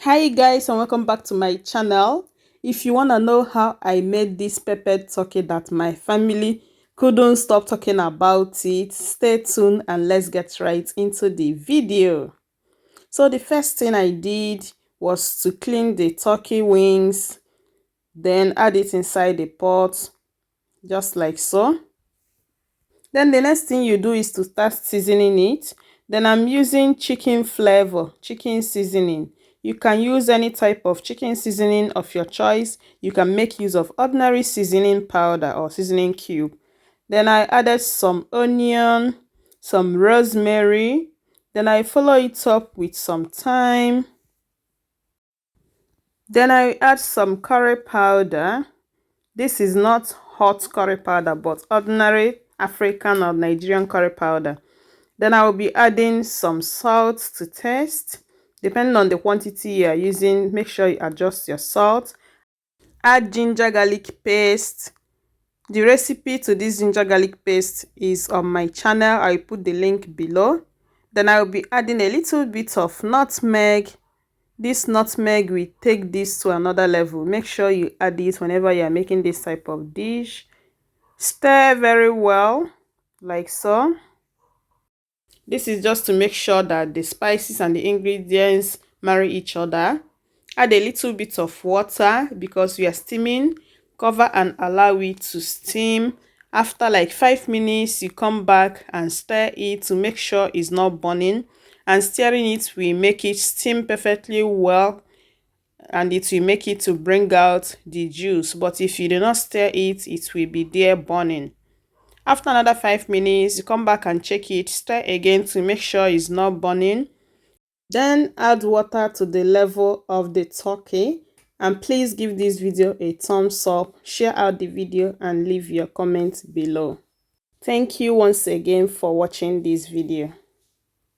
Hi guys, and welcome back to my channel. If you want to know how I made this peppered turkey that my family couldn't stop talking about it, stay tuned and let's get right into the video. So the first thing I did was to clean the turkey wings, then add it inside the pot just like so. Then the next thing you do is to start seasoning it. Then I'm using chicken flavor, chicken seasoning. You can use any type of chicken seasoning of your choice. You can make use of ordinary seasoning powder or seasoning cube. Then I added some onion, some rosemary. Then I follow it up with some thyme. Then I add some curry powder. This is not hot curry powder, but ordinary African or Nigerian curry powder. Then I will be adding some salt to taste. Depending on the quantity you are using, make sure you adjust your salt. Add ginger garlic paste. The recipe to this ginger garlic paste is on my channel. I will put the link below. Then I will be adding a little bit of nutmeg. This nutmeg will take this to another level. Make sure you add it whenever you are making this type of dish. Stir very well, like so. This is just to make sure that the spices and the ingredients marry each other. Add a little bit of water because we are steaming. Cover and allow it to steam. After like 5 minutes, you come back and stir it to make sure it's not burning. And stirring it will make it steam perfectly well, and it will make it to bring out the juice. But if you do not stir it, it will be there burning. After another 5 minutes, you come back and check it, stir again to make sure it's not burning. Then add water to the level of the turkey. And please give this video a thumbs up, share out the video and leave your comments below. Thank you once again for watching this video.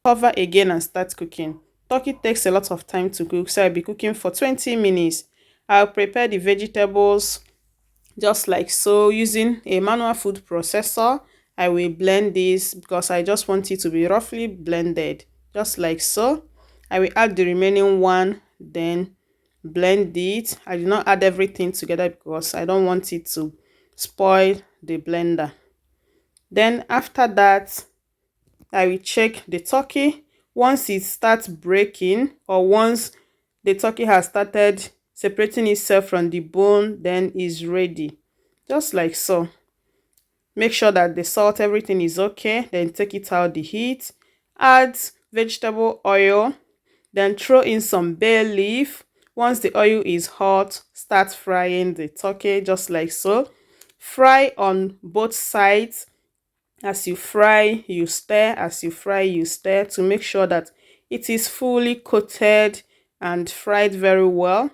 Cover again and start cooking. Turkey takes a lot of time to cook, so I'll be cooking for 20 minutes. I'll prepare the vegetables just like so. Using a manual food processor, I will blend this because I just want it to be roughly blended just like so. I will add the remaining one, then blend it. I did not add everything together because I don't want it to spoil the blender. Then after that, I will check the turkey. Once it starts breaking, or once the turkey has started separating itself from the bone, then it's ready just like so. Make sure that the salt, everything is okay. Then take it out the heat, add vegetable oil, then throw in some bay leaf. Once the oil is hot, start frying the turkey just like so. Fry on both sides. As you fry, you stir. As you fry, you stir to make sure that it is fully coated and fried very well.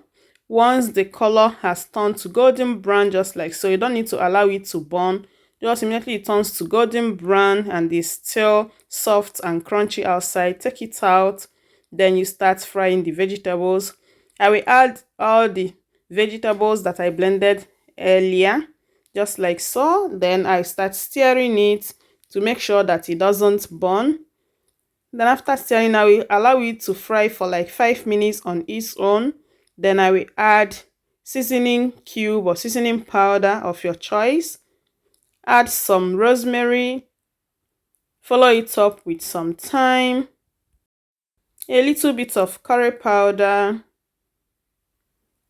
Once the color has turned to golden brown just like so, you don't need to allow it to burn. Just immediately it turns to golden brown and is still soft and crunchy outside, take it out. Then you start frying the vegetables. I will add all the vegetables that I blended earlier just like so. Then I start stirring it to make sure that it doesn't burn. Then after stirring, I will allow it to fry for like 5 minutes on its own. Then I will add seasoning cube or seasoning powder of your choice. Add some rosemary. Follow it up with some thyme, a little bit of curry powder.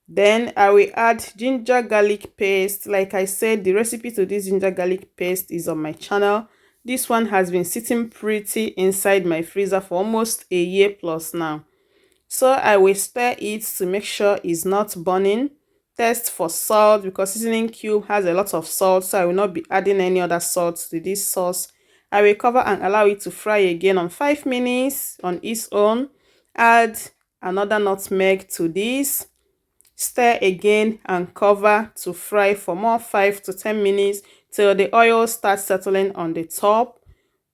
Then I will add ginger garlic paste. Like I said, the recipe to this ginger garlic paste is on my channel. This one has been sitting pretty inside my freezer for almost a year plus now. So I will stir it to make sure it's not burning. Test for salt because seasoning cube has a lot of salt, so I will not be adding any other salt to this sauce. I will cover and allow it to fry again on 5 minutes on its own. Add another nutmeg to this. Stir again and cover to fry for more 5 to 10 minutes till the oil starts settling on the top.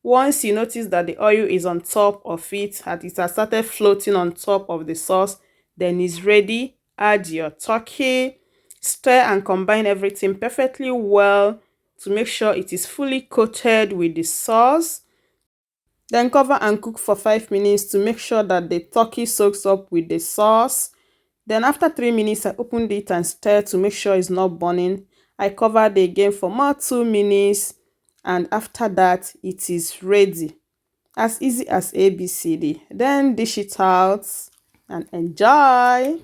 Once you notice that the oil is on top of it and it has started floating on top of the sauce, then it's ready. Add your turkey, stir and combine everything perfectly well to make sure it is fully coated with the sauce. Then cover and cook for 5 minutes to make sure that the turkey soaks up with the sauce. Then after 3 minutes, I opened it and stirred to make sure it's not burning. I covered again for more 2 minutes, and after that, it is ready. As easy as ABCD. Then dish it out and enjoy.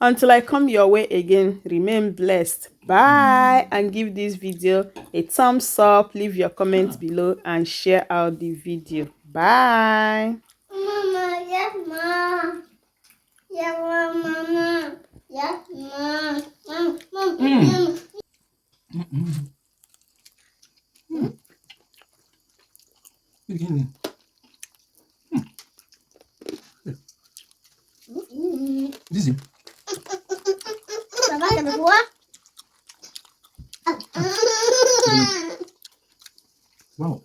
Until I come your way again, remain blessed. Bye, and give this video a thumbs up, leave your comments below, and share out the video. Bye. Mama, yes, Mom. Yeah, Mama. Yes, Mom. Mom. This is wow.